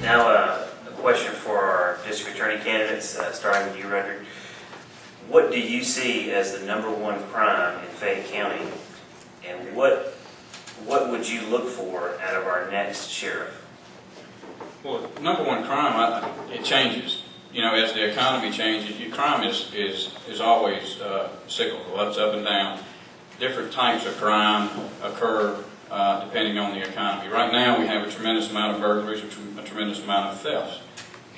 Now a question for our district attorney candidates, starting with you, Roderick. What do you see as the #1 crime in Fayette County, and what would you look for out of our next sheriff? Well, #1 crime, it changes. You know, as the economy changes, crime is always cyclical, up and down. Different types of crime occur depending on the economy. Right now, we have a tremendous amount of burglaries, a tremendous amount of thefts.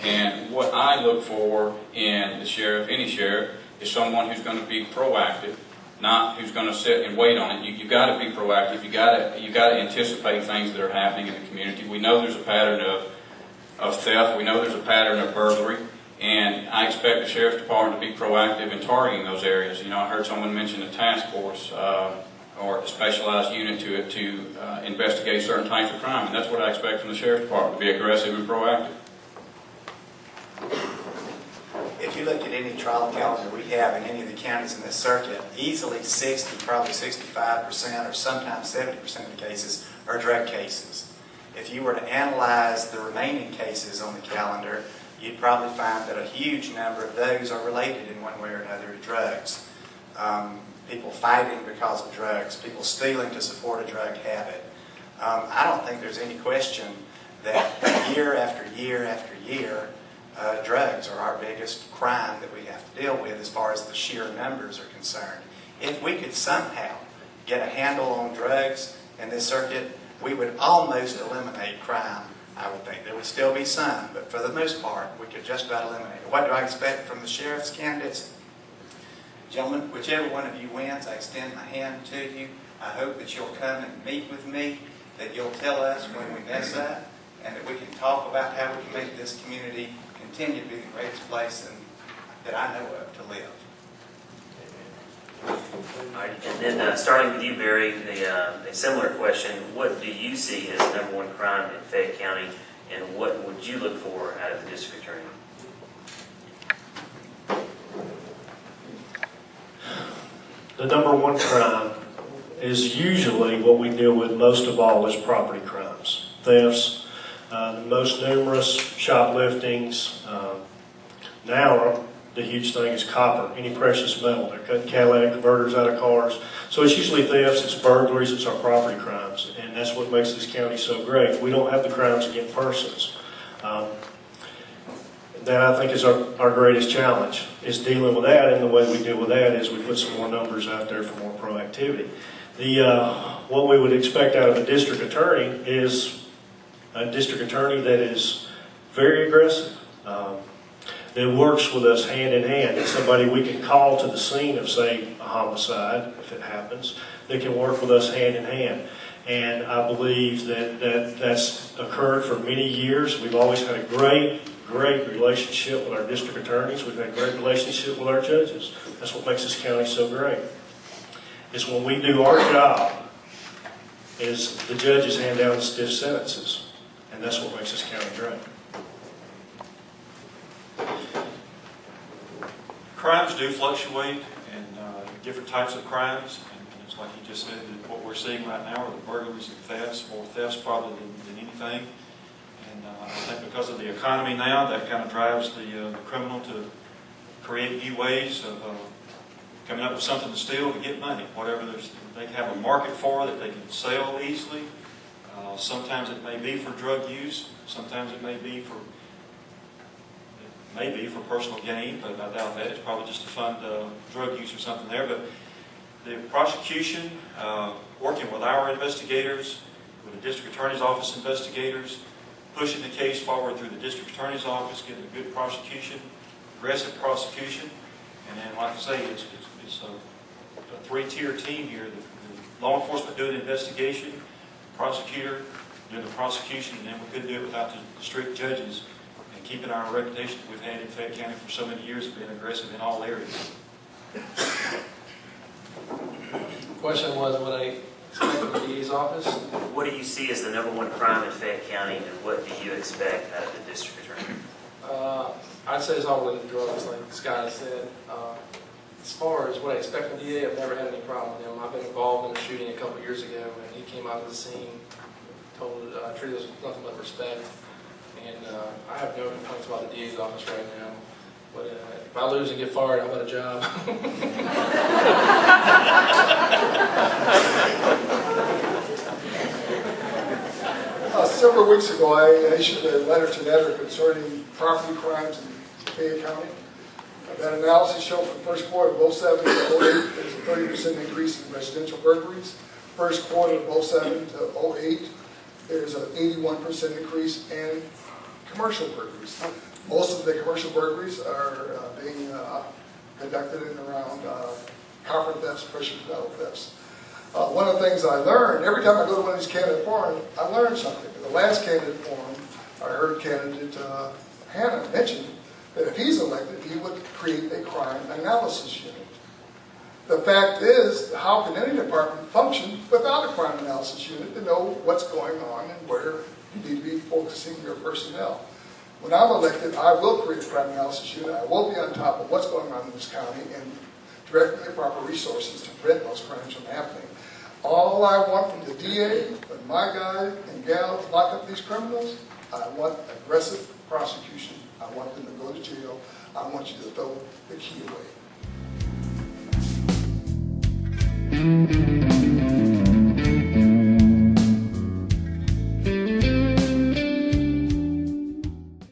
And what I look for in the sheriff, any sheriff, is someone who's going to be proactive, not who's going to sit and wait on it. You got to be proactive. You got to anticipate things that are happening in the community. We know there's a pattern of theft. We know there's a pattern of burglary. And I expect the Sheriff's Department to be proactive in targeting those areas. You know, I heard someone mention a task force or a specialized unit to investigate certain types of crime, and that's what I expect from the Sheriff's Department, to be aggressive and proactive. If you look at any trial calendar we have in any of the counties in this circuit, easily 60, probably 65%, or sometimes 70% of the cases are drug cases. If you were to analyze the remaining cases on the calendar, you'd probably find that a huge number of those are related in one way or another to drugs. People fighting because of drugs, people stealing to support a drug habit. I don't think there's any question that year after year after year, drugs are our biggest crime that we have to deal with as far as the sheer numbers are concerned. If we could somehow get a handle on drugs in this circuit, we would almost eliminate crime. I would think there would still be some, but for the most part, we could just about eliminate it. What do I expect from the sheriff's candidates? Gentlemen, whichever one of you wins, I extend my hand to you. I hope that you'll come and meet with me, that you'll tell us when we mess up, and that we can talk about how we can make this community continue to be the greatest place that I know of to live. All right, and then starting with you, Barry, a similar question. What do you see as the #1 crime in Fayette County, and what would you look for out of the district attorney? The #1 crime is usually what we deal with most of all is property crimes, thefts, the most numerous, shopliftings. Now the huge thing is copper, any precious metal. They're cutting catalytic converters out of cars. So it's usually thefts, it's burglaries, it's our property crimes, and that's what makes this county so great. We don't have the crimes against persons. That I think is our greatest challenge, is dealing with that, and the way we deal with that is we put some more numbers out there for more proactivity. What we would expect out of a district attorney is a district attorney that is very aggressive, that works with us hand in hand. It's somebody we can call to the scene of, say, a homicide, if it happens, that can work with us hand in hand. And I believe that's occurred for many years. We've always had a great relationship with our district attorneys. We've had a great relationship with our judges. That's what makes this county so great. Is when we do our job, is the judges hand down the stiff sentences. And that's what makes this county great. Crimes do fluctuate, and different types of crimes, and it's like you just said, that what we're seeing right now are the burglaries and thefts, more thefts probably than anything. And I think because of the economy now, that kind of drives the criminal to create new ways of coming up with something to steal to get money. Whatever they have a market for that they can sell easily. Sometimes it may be for drug use. Sometimes it may be for personal gain, but I doubt that. It's probably just to fund drug use or something there. But the prosecution, working with our investigators, with the district attorney's office investigators, pushing the case forward through the district attorney's office, getting a good prosecution, aggressive prosecution, and then, like I say, it's a three-tier team here. The law enforcement doing the investigation, prosecutor doing the prosecution, and then we couldn't do it without the district judges and keeping our reputation that we've had in Fayette County for so many years of being aggressive in all areas. The question was what I expect from the DA's office. What do you see as the #1 crime in Fayette County, and what do you expect out of the district attorney? I'd say it's all related to drugs, like Scott said. As far as what I expect from the DA, I've never had any problem with him. I've been involved in a shooting a couple years ago, and he came out of the scene, treated us with nothing but respect. And I have no complaints about the DA's office right now. But if I lose and get fired, I'll get a job. Several weeks ago, I issued a letter to the editor concerning property crimes in Fayette County. That analysis showed from first quarter of 07 to 08, there's a 30% increase in residential burglaries. First quarter of 07 to 08, there's an 81% increase in commercial burglaries. Most of the commercial burglaries are being conducted in around copper thefts, precious metal thefts. One of the things I learned, every time I go to one of these candidate forums, I learned something. The last candidate forum, I heard candidate Hannah mention that if he's elected, he would create a crime analysis unit. The fact is, how can any department function without a crime analysis unit to know what's going on and where you need to be focusing your personnel? When I'm elected, I will create a crime analysis unit. I will be on top of what's going on in this county and direct the proper resources to prevent those crimes from happening. All I want from the DA, from my guys and gals lock up these criminals, I want aggressive prosecution. I want them to go to jail. I want you to throw the key away.